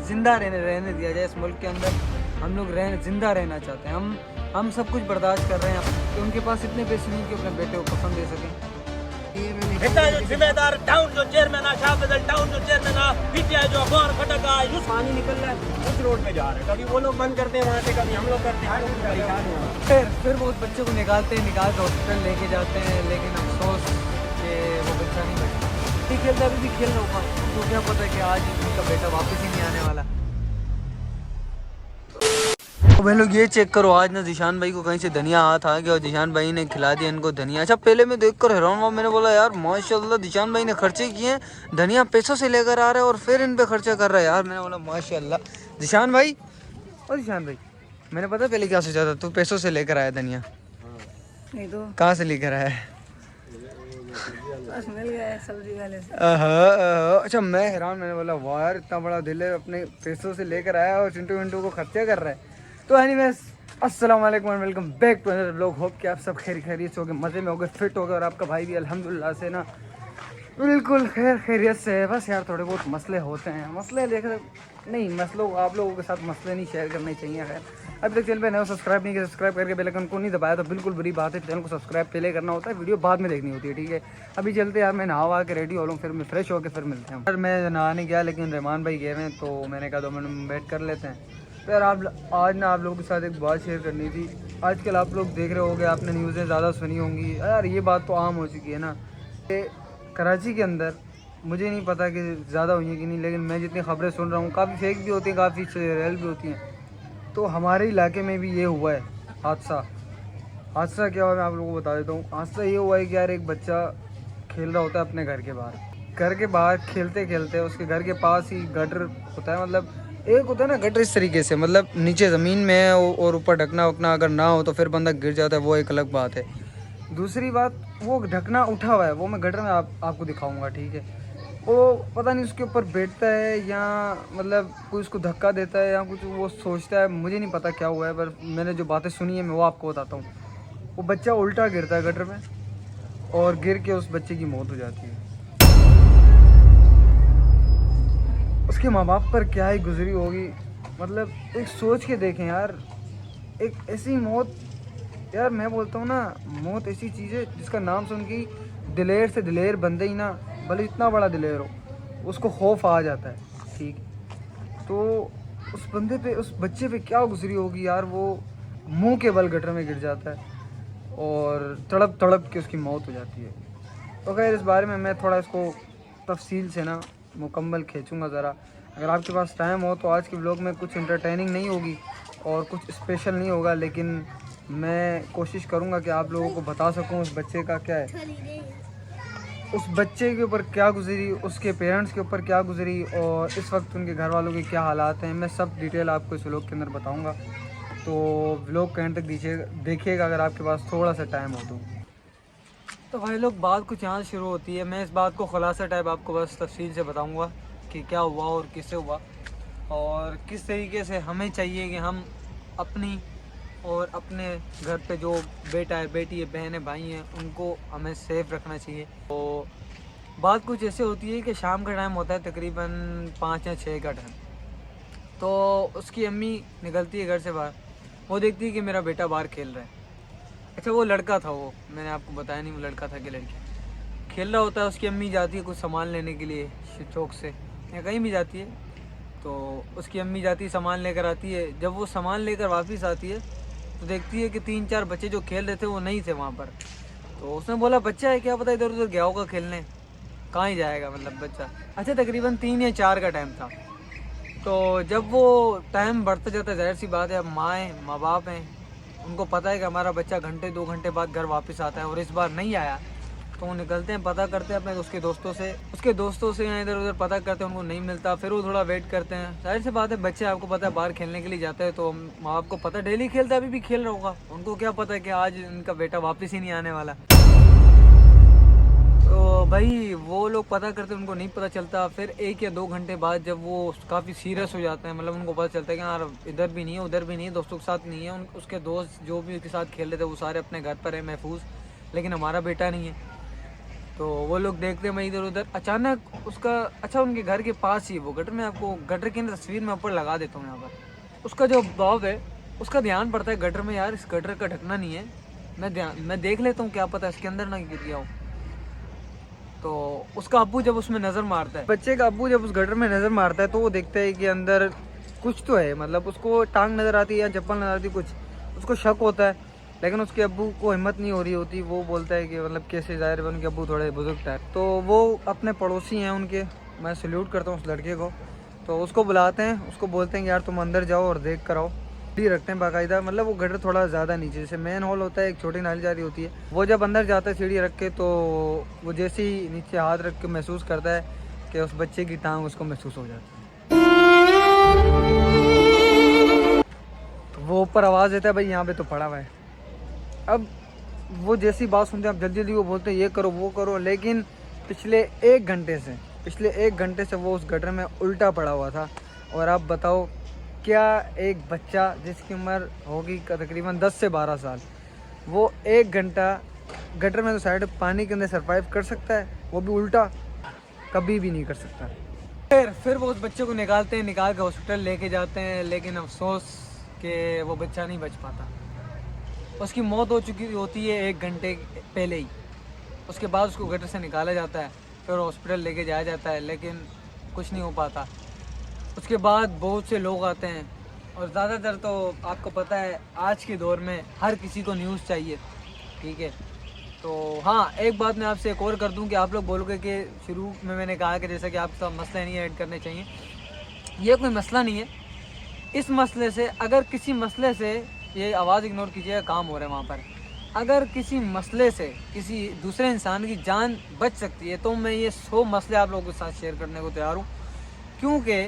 जिंदा रहने दिया जाए इस मुल्क के अंदर। हम लोग जिंदा रहना चाहते हैं। हम सब कुछ बर्दाश्त कर रहे हैं कि उनके पास इतने पैसे नहीं कि अपने बेटे को कफन दे सकें। जो जिम्मेदार टाउन जो चेयरमैन शाहफजल टाउन जो चेयरमैन पीटीआई जो अखबार खटक पानी निकल रहा है उस रोड पे जा रहे हैं। कभी वो लोग बंद करते हैं वहाँ से, कभी हम लोग करते हैं। फिर वो बच्चे को निकाल के हॉस्पिटल लेके जाते हैं, लेकिन अफसोस कि वो बच्चा नहीं बचा। ठीक खेलता अभी भी खेल रहा होगा, तो क्या पता कि आज उनका बेटा वापस ही नहीं आने वाला। तो भाई लोग ये चेक करो, आज ना जिशान भाई को कहीं से धनिया हाथ आ गया और जिशान भाई ने खिला दिया इनको धनिया। अच्छा पहले मैं देख कर हैरान हुआ, मैंने बोला यार माशाल्लाह जिशान भाई ने खर्चे किए हैं, धनिया पैसों से लेकर आ रहा है और फिर इन पे खर्चा कर रहा है। यार मैंने बोला माशाल्लाह जिशान भाई। और जिशान भाई मैंने पता पहले क्या सोचा था, तू पैसों से लेकर आया धनिया? नहीं तो कहाँ से लेकर आया है? मिल गया सब्जी वाले से। अच्छा मैं हैरान, मैंने बोला वाह यार इतना बड़ा दिल है, अपने पैसों से लेकर आया और चिंटू विंटू को खर्चा कर रहा है। तो एनीवेज अस्सलाम वालेकुम and welcome back to another vlog. Hope कि आप सब खैरियत हो गए, मज़े में हो गए, फिट हो गए और आपका भाई भी अल्हम्दुलिल्लाह से ना बिल्कुल खैरियत से है। बस यार थोड़े बहुत मसले होते हैं, मसले लेकर नहीं, मसलों आप लोगों के साथ मसले नहीं शेयर करने चाहिए। खैर अभी तक चैनल पे नए सब्सक्राइब नहीं किया, सब्सक्राइब करके बेल आइकन को नहीं दबाया तो बिल्कुल बुरी बात है। चैनल को सब्सक्राइब पहले करना होता है, वीडियो बाद में देखनी होती है, ठीक है। अभी चलते यार, मैं नहा के रेडी हो लूँ, फिर मैं फ्रेश होकर फिर मिलते हैं। यार मैं नहाने गया लेकिन रहमान भाई गए हैं, तो मैंने कहा 2 मिनट वेट कर लेते हैं। तो यार आज ना आप लोगों के साथ एक बात शेयर करनी थी। आजकल आप लोग देख रहे होंगे, आपने न्यूज़ें ज़्यादा सुनी होंगी, यार ये बात तो आम हो चुकी है ना कि कराची के अंदर, मुझे नहीं पता कि ज़्यादा हुई है कि नहीं, लेकिन मैं जितनी खबरें सुन रहा हूँ काफ़ी फेक भी होती हैं, काफ़ी रियल भी होती हैं। तो हमारे इलाके में भी ये हुआ है हादसा क्या हुआ मैं आप लोगों को बता देता हूँ। हादसा ये हुआ है कि यार एक बच्चा खेल रहा होता है अपने घर के बाहर खेलते खेलते उसके घर के पास ही गटर होता है, मतलब एक होता है ना गटर इस तरीके से, मतलब नीचे ज़मीन में है और ऊपर ढकना वकना अगर ना हो तो फिर बंदा गिर जाता है, वो एक अलग बात है। दूसरी बात, वो ढकना उठा हुआ है, वो मैं गटर में आपको दिखाऊंगा, ठीक है। वो पता नहीं उसके ऊपर बैठता है या मतलब कोई उसको धक्का देता है या कुछ वो सोचता है, मुझे नहीं पता क्या हुआ है, पर मैंने जो बातें सुनी है मैं वो आपको बताता हूँ। वो बच्चा उल्टा गिरता है गटर में और गिर के उस बच्चे की मौत हो जाती है। उसके माँ बाप पर क्या ही गुजरी होगी, मतलब एक सोच के देखें यार, एक ऐसी मौत। यार मैं बोलता हूँ ना, मौत ऐसी चीज़ है जिसका नाम सुन के दिलेर से दिलेर बंदे ही ना, भले इतना बड़ा दिलेर हो, उसको खौफ आ जाता है, ठीक। तो उस बंदे पे, उस बच्चे पे क्या गुजरी होगी यार, वो मुंह के बल गटर में गिर जाता है और तड़प तड़प के उसकी मौत हो जाती है। तो खैर इस बारे में मैं थोड़ा इसको तफसील से ना मुकम्मल खींचूँगा ज़रा। अगर आपके पास टाइम हो तो आज के व्लॉग में कुछ इंटरटेनिंग नहीं होगी और कुछ स्पेशल नहीं होगा, लेकिन मैं कोशिश करूँगा कि आप लोगों को बता सकूँ उस बच्चे का क्या है, उस बच्चे के ऊपर क्या गुजरी, उसके पेरेंट्स के ऊपर क्या गुजरी और इस वक्त उनके घर वालों के क्या हालात हैं। मैं सब डिटेल आपको इस व्लॉग के अंदर बताऊँगा, तो व्लॉग के एंड तक देखिएगा अगर आपके पास थोड़ा सा टाइम हो तो भाई लोग बात कुछ यहाँ शुरू होती है। मैं इस बात को खुलासा टाइप आपको बस तफसील से बताऊंगा कि क्या हुआ और किससे हुआ और किस तरीके से हमें चाहिए कि हम अपनी और अपने घर पे जो बेटा है, बेटी है, बहन है, भाई हैं, उनको हमें सेफ़ रखना चाहिए। तो बात कुछ ऐसे होती है कि शाम का टाइम होता है, तकरीबन 5 या 6 का टाइम। तो उसकी अम्मी निकलती है घर से बाहर, वो देखती है कि मेरा बेटा बाहर खेल रहा है। अच्छा वो लड़का था, वो मैंने आपको बताया नहीं वो लड़का था कि लड़की। खेल रहा होता है, उसकी अम्मी जाती है कुछ सामान लेने के लिए चौक से या कहीं भी जाती है, तो उसकी अम्मी जाती है सामान लेकर आती है। जब वो सामान लेकर वापस आती है तो देखती है कि 3-4 बच्चे जो खेल रहे थे वो नहीं थे वहाँ पर। तो उसने बोला बच्चा है, क्या पता इधर उधर गया होगा खेलने, कहाँ ही जाएगा मतलब बच्चा। अच्छा तकरीबन 3 या 4 का टाइम था। तो जब वो टाइम बढ़ता जाता है, जाहिर सी बात है, अब माँ बाप हैं, उनको पता है कि हमारा बच्चा घंटे 2 घंटे बाद घर वापस आता है और इस बार नहीं आया, तो वो निकलते हैं, पता करते हैं अपने उसके दोस्तों से इधर उधर पता करते हैं, उनको नहीं मिलता। फिर वो थोड़ा वेट करते हैं, जाहिर सी बात है बच्चे आपको पता है बाहर खेलने के लिए जाते हैं, तो माँ बाप को पता डेली खेलता है, अभी भी खेल रहा होगा, उनको क्या पता है कि आज इनका बेटा वापस ही नहीं आने वाला। तो भाई वो लोग पता करते हैं, उनको नहीं पता चलता। फिर 1 या 2 घंटे बाद जब वो काफ़ी सीरियस हो जाते हैं, मतलब उनको पता चलता है कि यार इधर भी नहीं है, उधर भी नहीं है, दोस्तों के साथ नहीं है, उसके दोस्त जो भी उसके साथ खेल रहे थे वो सारे अपने घर पर है महफूज, लेकिन हमारा बेटा नहीं है। तो वो लोग देखते मैं इधर उधर, अचानक उसका अच्छा उनके घर के पास ही वो गटर, में आपको गटर की तस्वीर मैं ऊपर लगा देता हूँ यहाँ पर। उसका जो बाप है उसका ध्यान पड़ता है गटर में, यार इस गटर का ढकना नहीं है, मैं देख लेता हूँ क्या पता इसके अंदर ना गिर गया हो। तो उसका अब्बू जब उसमें नज़र मारता है, बच्चे का अब्बू जब उस गटर में नज़र मारता है तो वो देखता है कि अंदर कुछ तो है, मतलब उसको टांग नज़र आती है या चप्पल नज़र आती है, कुछ उसको शक होता है। लेकिन उसके अब्बू को हिम्मत नहीं हो रही होती, वो बोलता है कि मतलब कैसे, ज़ाहिर है उनके अब्बू थोड़े बुजुर्ग टाइप, तो वो अपने पड़ोसी हैं उनके, मैं सल्यूट करता हूँ उस लड़के को, तो उसको बुलाते हैं, उसको बोलते हैं कि यार तुम अंदर जाओ और देख कर आओ। डी रखते हैं बाकायदा, मतलब वो गटर थोड़ा ज़्यादा नीचे, जैसे मेन हॉल होता है एक छोटी नाली जा रही होती है, वो जब अंदर जाता है सीढ़ी रख के, तो वो जैसे ही नीचे हाथ रख के महसूस करता है कि उस बच्चे की टांग उसको महसूस हो जाती है, तो वो ऊपर आवाज़ देता है भाई यहाँ पे तो पड़ा हुआ है। अब वो जैसी बात सुनते हैं, अब जल्दी जल्दी वो बोलते हैं ये करो वो करो, लेकिन पिछले एक घंटे से वो उस गटर में उल्टा पड़ा हुआ था। और आप बताओ क्या एक बच्चा जिसकी उम्र होगी तकरीबन 10 से 12 साल, वो 1 घंटा गटर में तो साइड पानी के अंदर सरवाइव कर सकता है, वो भी उल्टा? कभी भी नहीं कर सकता। फिर वो उस बच्चे को निकालते हैं, निकाल के हॉस्पिटल लेके जाते हैं, लेकिन अफसोस कि वो बच्चा नहीं बच पाता, उसकी मौत हो चुकी होती है 1 घंटे पहले ही। उसके बाद उसको गटर से निकाला जाता है, फिर हॉस्पिटल लेके जाया जाता है, लेकिन कुछ नहीं हो पाता। उसके बाद बहुत से लोग आते हैं, और ज़्यादातर तो आपको पता है आज के दौर में हर किसी को न्यूज़ चाहिए, ठीक है। तो हाँ, एक बात मैं आपसे एक और कर दूं कि आप लोग बोलोगे कि शुरू में मैंने कहा कि जैसा कि आप सब मसले नहीं ऐड करने चाहिए, ये कोई मसला नहीं है। इस मसले से, अगर किसी मसले से, ये आवाज़ इग्नोर कीजिएगा, काम हो रहा है वहाँ पर, अगर किसी मसले से किसी दूसरे इंसान की जान बच सकती है, तो मैं ये 100 मसले आप लोगों के साथ शेयर करने को तैयार हूँ, क्योंकि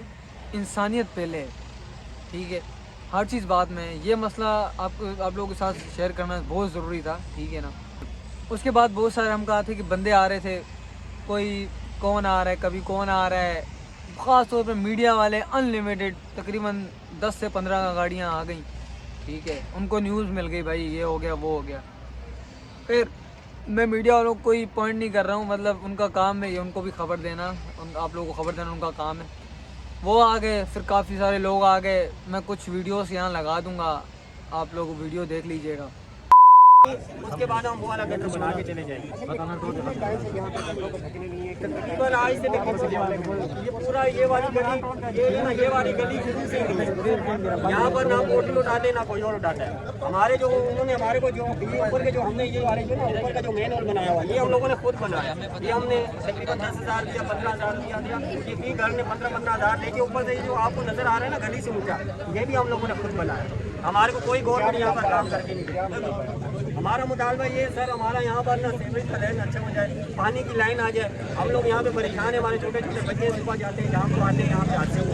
इंसानियत पहले है, ठीक है। हर चीज़ बाद में, ये मसला आप लोगों के साथ शेयर करना बहुत ज़रूरी था, ठीक है ना। उसके बाद बहुत सारे हम कहा थे कि बंदे आ रहे थे, कोई कौन आ रहा है, कभी कौन आ रहा है, ख़ास तौर पर मीडिया वाले अनलिमिटेड, तकरीबन 10 से 15 गाड़ियाँ आ गई, ठीक है, उनको न्यूज़ मिल गई भाई ये हो गया वो हो गया। फिर मैं मीडिया वालों को कोई पॉइंट नहीं कर रहा हूँ, मतलब उनका काम है ये, उनको भी खबर देना, आप लोगों को खबर देना उनका काम है। वो आ गए, फिर काफ़ी सारे लोग आ गए, मैं कुछ वीडियोस यहाँ लगा दूँगा, आप लोग वीडियो देख लीजिएगा। उसके बाद हम वो वाला गटर बना के चले जाएंगे। तकरीबन आज से लेकर ये पूरा ये वाली गली, ये वाली गली शुरू से यहाँ पर ना होटल उठाते ना कोई और उठाता है। हमारे जो उन्होंने हमारे को जो ये ऊपर के जो हमने ये वाले जो ना ऊपर का जो मेन हॉल बनाया हुआ, ये हम लोगों ने खुद बनाया। ये हमने तकरीबन 10,000 दिया, 15,000 दिया, ये भी घर ने 15,000 लेके ऊपर से जो आपको नजर आ रहा है ना गली से ऊंचा, ये भी हम लोगों ने खुद बनाया। हमारे को कोई गवर्नमेंट यहाँ पर काम करके नहीं दिया। हमारा मुतालबा ये सर, हमारा यहाँ पर ना सीवरेज का लाइन अच्छा हो जाए, पानी की लाइन आ जाए। हम लोग यहाँ पे परेशान है, हमारे छोटे छोटे बच्चे सुबह जाते हैं, यहाँ को आते हैं, यहाँ पे हादसे हो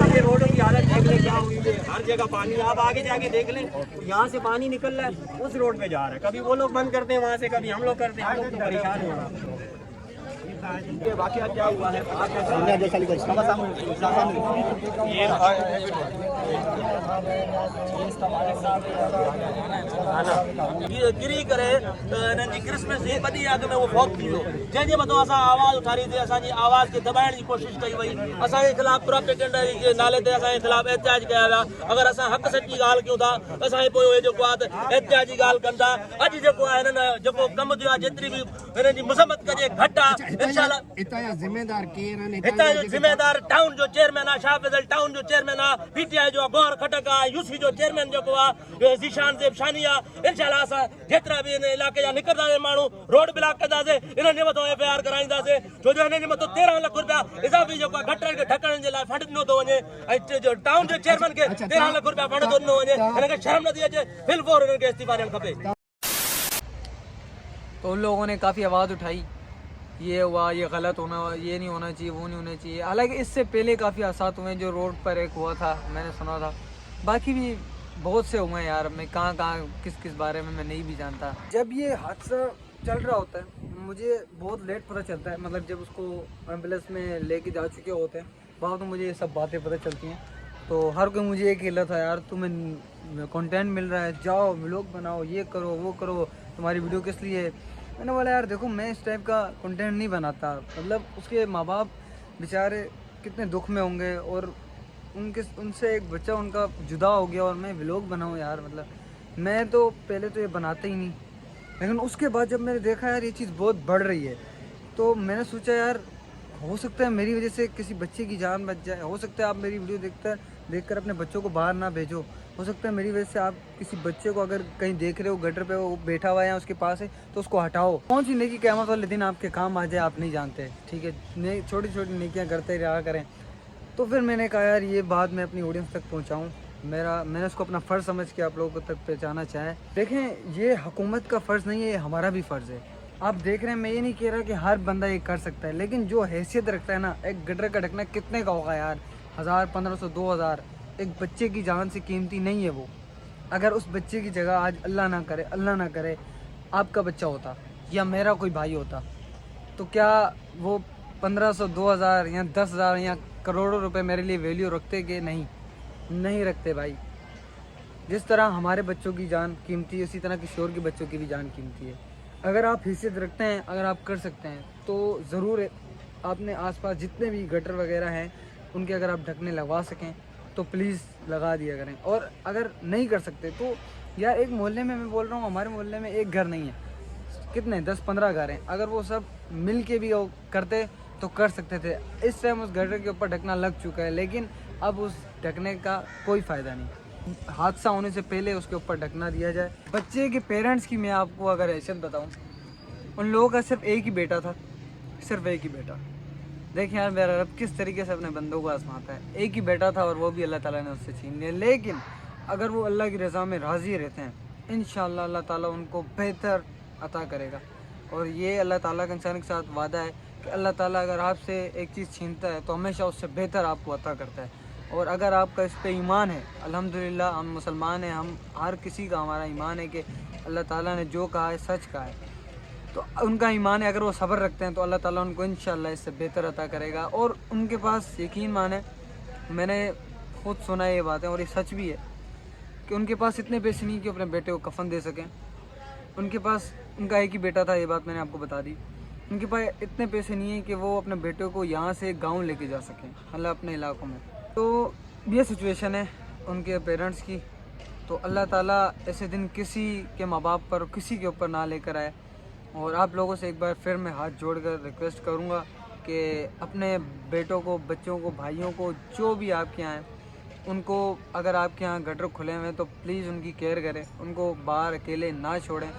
ये रोडों की हालत देख लें क्या हुई है, हर जगह पानी। आप आगे जाके देख लें, यहाँ से पानी निकल रहा है, उस रोड पे जा रहा है, कभी वो लोग बंद करते हैं वहाँ से, कभी हम लोग करते हैं, हम लोग तो परेशान हो रहा है। ये वाकया क्या हुआ है, गिरी करे क्रिसमस जी बड़ी आग में वो फौत थी, जंहिंजे मथां असां आवाज़ उथारी थी, असांजी आवाज़ खे दबाइण जी कोशिशि कई वई, असांजे ख़िलाफ़ प्रोपेगेंडा जे नाले ते असांजे ख़िलाफ़ एहतिजाज कया विया। अगरि असां हक़ सच जी ॻाल्हि कयूं था, असांजे पोइ इहे जेको आहे एहतिजाज जी ॻाल्हि कनि था। अॼु जेको आहे हिननि जेको कमु थियो आहे, जेतिरी बि हिननि जी मज़म्मत कजे घटि आहे। हितां जा ज़िम्मेदार केरु आहिनि? हितां जो ज़िम्मेदार टाउन जो चेयरमैन आहे, शाह फैज़ल टाउन जो चेयरमैन आहे, PTI जो गौर खटक आहे, यूसी जो चेयरमैन जेको आहे ज़ीशान ज़ेब शानी आहे। इंशाअल्लाह असां जेतिरा बि हिन इलाइक़े जा निकिरंदासीं माण्हू, रोड ब्लॉक कंदासीं, हिननि जे मथां FIR कराईंदासीं, छो जो हिननि जे मथां 13 लख रुपया इज़ाफ़ी जेको आहे गटर खे ढकण जे लाइ फंड ॾिनो थो वञे, ऐं जो टाउन जो चेयरमैन खे 13 लख रुपया फंड थो ॾिनो वञे। हिनखे शर्म नथी अचे, फिलफोर हिननि खे इस्तीफ़ा ॾियणु खपे। तो उन लोगों ने काफ़ी आवाज़ उठाई, ये हुआ, ये गलत होना, ये नहीं होना चाहिए, वो नहीं होना चाहिए। हालांकि इससे पहले काफ़ी हादसात हुए, जो रोड पर एक हुआ था मैंने सुना था, बाकी भी बहुत से हुए यार, मैं कहाँ किस किस बारे में मैं नहीं भी जानता। जब ये हादसा चल रहा होता है मुझे बहुत लेट पता चलता है, मतलब जब उसको एम्बुलेंस में लेके जा चुके होते हैं वहाँ तो मुझे ये सब बातें पता चलती हैं। तो हर कोई मुझे एक कहला था यार तुम्हें कंटेंट मिल रहा है, जाओ व्लॉग बनाओ, ये करो वो करो, तुम्हारी वीडियो किस लिए मैंने बोला यार देखो मैं इस टाइप का कंटेंट नहीं बनाता, मतलब उसके माँ बाप बेचारे कितने दुख में होंगे और उनसे एक बच्चा उनका जुदा हो गया और मैं व्लॉग बनाऊँ यार, मतलब मैं तो पहले तो ये बनाता ही नहीं, लेकिन उसके बाद जब मैंने देखा यार ये चीज़ बहुत बढ़ रही है तो मैंने सोचा यार हो सकता है मेरी वजह से किसी बच्चे की जान बच जाए, हो सकता है आप मेरी वीडियो देखकर अपने बच्चों को बाहर ना भेजो, हो सकता है मेरी वजह से आप किसी बच्चे को अगर कहीं देख रहे हो गटर पे वो बैठा हुआ है या उसके पास है तो उसको हटाओ। कौन सी नेकी क़यामत वाले दिन आपके काम आ जाए आप नहीं जानते, ठीक है, छोटी छोटी नेकियां करते रहा करें। तो फिर मैंने कहा यार ये बात मैं अपनी ऑडियंस तक पहुँचाऊँ, मैंने उसको अपना फ़र्ज़ समझ के आप लोगों को तक पहुँचाना चाहे। देखें ये हुकूमत का फ़र्ज़ नहीं है, ये हमारा भी फ़र्ज़ है। आप देख रहे हैं मैं ये नहीं कह रहा कि हर बंदा ये कर सकता है, लेकिन जो हैसियत रखता है ना, एक गटर का ढकना कितने का होगा यार, 1000 1500 2000, एक बच्चे की जान से कीमती नहीं है वो। अगर उस बच्चे की जगह आज अल्लाह ना करे आपका बच्चा होता या मेरा कोई भाई होता तो क्या वो 1500 2000 या 10,000 या करोड़ों रुपए मेरे लिए वैल्यू रखते कि नहीं रखते भाई। जिस तरह हमारे बच्चों की जान कीमती है उसी तरह किशोर के बच्चों की भी जान कीमती है। अगर आप हैसियत रखते हैं, अगर आप कर सकते हैं तो ज़रूर आपने आसपास जितने भी गटर वगैरह हैं उनके अगर आप ढकने लगवा सकें तो प्लीज़ लगा दिया करें। और अगर नहीं कर सकते तो यार एक मोहल्ले में मैं बोल रहा हूँ, हमारे मोहल्ले में एक घर नहीं है, कितने 10-15 घर हैं, अगर वो सब मिल के भी करते तो कर सकते थे। इस टाइम उस गटर के ऊपर ढकना लग चुका है, लेकिन अब उस ढकने का कोई फ़ायदा नहीं, हादसा होने से पहले उसके ऊपर ढकना दिया जाए। बच्चे के पेरेंट्स की मैं आपको अगर हैसियत बताऊँ, उन लोगों का सिर्फ एक ही बेटा था, सिर्फ एक ही बेटा। देखिए यार मेरा रब किस तरीके से अपने बंदों को आजमाता है, एक ही बेटा था और वो भी अल्लाह ताला ने उससे छीन लिया। लेकिन अगर वो अल्लाह की रज़ा में राज़ी रहते हैं इंशाअल्लाह अल्लाह ताला उनको बेहतर अता करेगा। और ये अल्लाह ताला का इंसान के साथ वादा है कि अल्लाह ताला अगर आपसे एक चीज़ छीनता है तो हमेशा उससे बेहतर आपको अता करता है। और अगर आपका इस पर ईमान है, अल्हम्दुलिल्लाह हम मुसलमान हैं, हम हर किसी का हमारा ईमान है कि अल्लाह ताला ने जो कहा है सच कहा है, तो उनका ईमान है, अगर वो सब्र रखते हैं तो अल्लाह ताला उनको इंशाअल्लाह इससे बेहतर अता करेगा। और उनके पास यकीन माने, मैंने खुद सुना है ये बातें और ये सच भी है कि उनके पास इतने पैसे नहीं कि अपने बेटे को कफन दे सकें। उनके पास, उनका एक ही बेटा था, ये बात मैंने आपको बता दी, उनके पास इतने पैसे नहीं हैं कि वो अपने बेटे को यहाँ से गाँव लेके जा सकें, मतलब अपने इलाकों में। तो ये सिचुएशन है उनके पेरेंट्स की। तो अल्लाह ताला ऐसे दिन किसी के माँ बाप पर, किसी के ऊपर ना लेकर आए। और आप लोगों से एक बार फिर मैं हाथ जोड़कर रिक्वेस्ट करूँगा कि अपने बेटों को, बच्चों को, भाइयों को, जो भी आपके यहाँ हैं, उनको अगर आपके यहाँ गटर खुले हुए हैं तो प्लीज़ उनकी केयर करें, उनको बाहर अकेले ना छोड़ें।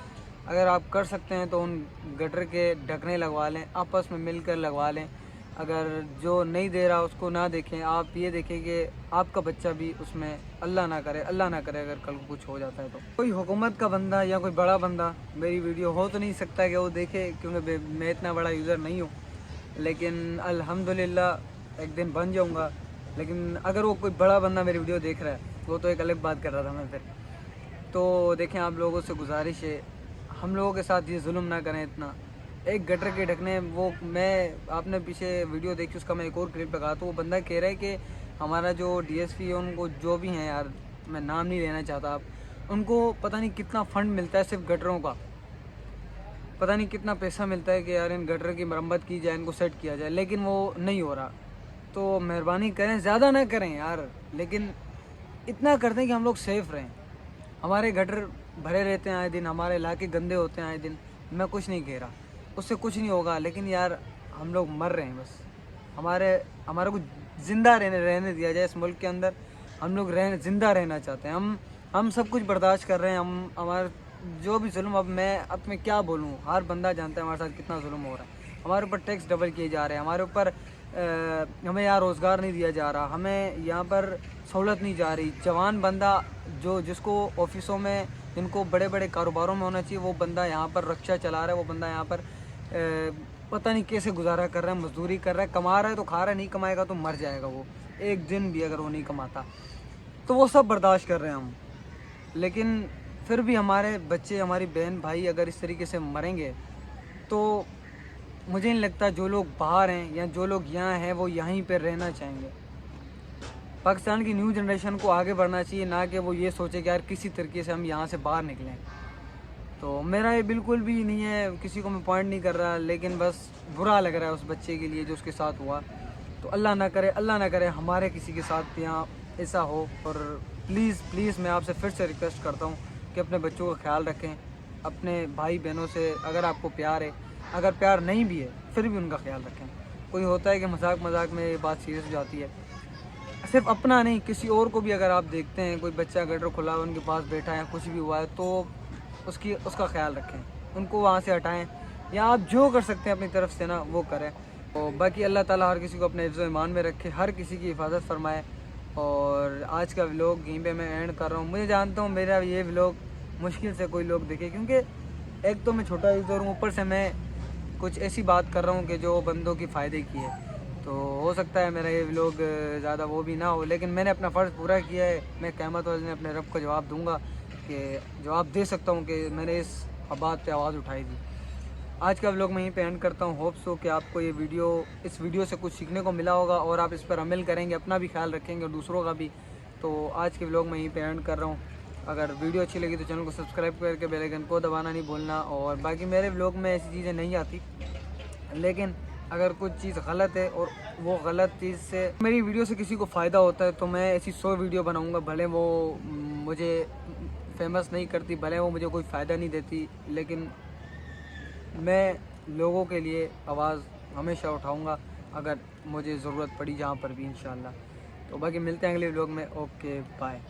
अगर आप कर सकते हैं तो उन गटर के ढकने लगवा लें, आपस में मिलकर लगवा लें। अगर जो नहीं दे रहा उसको ना देखें, आप ये देखें कि आपका बच्चा भी उसमें अल्लाह ना करे अगर कल को कुछ हो जाता है तो। कोई हुकूमत का बंदा या कोई बड़ा बंदा मेरी वीडियो हो तो नहीं सकता कि वो देखे, क्योंकि मैं इतना बड़ा यूज़र नहीं हूँ, लेकिन अल्हम्दुलिल्लाह एक दिन बन जाऊँगा। लेकिन अगर वो कोई बड़ा बंदा मेरी वीडियो देख रहा है वो तो एक अलग बात कर रहा था मैं फिर। तो देखें आप लोगों से गुजारिश है, हम लोगों के साथ ये जुल्म ना करें इतना। एक गटर के ढकने, वो मैं आपने पीछे वीडियो देखी उसका मैं एक और क्लिप लगा, तो वो बंदा कह रहा है कि हमारा जो डीएसपी है उनको, जो भी हैं यार मैं नाम नहीं लेना चाहता, आप उनको पता नहीं कितना फ़ंड मिलता है सिर्फ गटरों का, पता नहीं कितना पैसा मिलता है कि यार इन गटर की मरम्मत की जाए, इनको सेट किया जाए, लेकिन वो नहीं हो रहा। तो मेहरबानी करें, ज़्यादा ना करें यार, लेकिन इतना कर दें कि हम लोग सेफ़ रहें। हमारे गटर भरे रहते हैं आए दिन, हमारे इलाके गंदे होते हैं आए दिन, मैं कुछ नहीं कह रहा, उससे कुछ नहीं होगा, लेकिन यार हम लोग मर रहे हैं बस। हमारे को ज़िंदा रहने दिया जाए इस मुल्क के अंदर। हम लोग ज़िंदा रहना चाहते हैं, हम सब कुछ बर्दाश्त कर रहे हैं। हम हमारे जो भी जुल्म, अब मैं क्या बोलूँ, हर बंदा जानता है हमारे साथ कितना जुल्म हो रहा है। हमारे ऊपर टैक्स डबल किए जा रहे हैं, हमारे ऊपर हमें यहाँ रोज़गार नहीं दिया जा रहा, हमें यहाँ पर सहूलत नहीं जा रही। जवान बंदा जिसको ऑफिसों में, जिनको बड़े बड़े कारोबारों में होना चाहिए, वो बंदा यहाँ पर रक्षा चला रहा है, वो बंदा यहाँ पर पता नहीं कैसे गुजारा कर रहा है, मजदूरी कर रहा है, कमा रहा है तो खा रहा है, नहीं कमाएगा तो मर जाएगा वो, एक दिन भी अगर वो नहीं कमाता। तो वो सब बर्दाश्त कर रहे हैं हम, लेकिन फिर भी हमारे बच्चे, हमारी बहन भाई अगर इस तरीके से मरेंगे तो मुझे नहीं लगता जो लोग बाहर हैं या जो लोग यहाँ हैं वो यहीं पर रहना चाहेंगे। पाकिस्तान की न्यू जनरेशन को आगे बढ़ना चाहिए, ना कि वो ये सोचे कि यार किसी तरीके से हम यहाँ से बाहर निकलें। तो मेरा ये बिल्कुल भी नहीं है, किसी को मैं पॉइंट नहीं कर रहा, लेकिन बस बुरा लग रहा है उस बच्चे के लिए जो उसके साथ हुआ। तो अल्लाह ना करे हमारे किसी के साथ भी यहाँ ऐसा हो। और प्लीज़ मैं आपसे फिर से रिक्वेस्ट करता हूँ कि अपने बच्चों का ख्याल रखें, अपने भाई बहनों से अगर आपको प्यार है, अगर प्यार नहीं भी है फिर भी उनका ख्याल रखें। कोई होता है कि मजाक में ये बात सीरियस हो जाती है, सिर्फ अपना नहीं किसी और को भी अगर आप देखते हैं कोई बच्चा गटर खुला उनके पास बैठा है, कुछ भी हुआ है, तो उसका ख्याल रखें, उनको वहाँ से हटाएं, या आप जो कर सकते हैं अपनी तरफ से ना वो करें। तो बाकी अल्लाह ताला हर किसी को अपने हिफ्ज़ ईमान में रखे, हर किसी की हिफाजत फरमाए। और आज का व्लॉग यहीं पे मैं एंड कर रहा हूँ। मुझे जानता हूँ मेरा ये व्लॉग मुश्किल से कोई लोग देखे, क्योंकि एक तो मैं छोटा यूज़र हूँ, ऊपर से मैं कुछ ऐसी बात कर रहा हूँ कि जो बंदों की फ़ायदे की है। तो हो सकता है मेरा ये व्लॉग ज़्यादा वो भी ना हो, लेकिन मैंने अपना फ़र्ज़ पूरा किया है। मैं क़यामत वाले दिन अपने रब को जवाब दूँगा, कि जवाब दे सकता हूँ कि मैंने इस बात पे आवाज़ उठाई थी। आज का व्लॉग मैं यहीं पे एंड करता हूँ। होप सो कि आपको ये इस वीडियो से कुछ सीखने को मिला होगा और आप इस पर अमल करेंगे, अपना भी ख्याल रखेंगे और दूसरों का भी। तो आज के व्लॉग मैं यहीं पे एंड कर रहा हूँ। अगर वीडियो अच्छी लगी तो चैनल को सब्सक्राइब करके बेल आइकन को दबाना नहीं भूलना। और बाकी मेरे व्लॉग में ऐसी चीज़ें नहीं आती, लेकिन अगर कुछ चीज़ गलत है और वो गलत चीज़ से मेरी वीडियो से किसी को फ़ायदा होता है तो मैं ऐसी 100 वीडियो बनाऊँगा। भले वो मुझे फेमस नहीं करती, भले वो मुझे कोई फ़ायदा नहीं देती, लेकिन मैं लोगों के लिए आवाज़ हमेशा उठाऊंगा अगर मुझे ज़रूरत पड़ी, जहाँ पर भी इंशाल्लाह। तो बाकी मिलते हैं अगले व्लॉग में। Okay bye.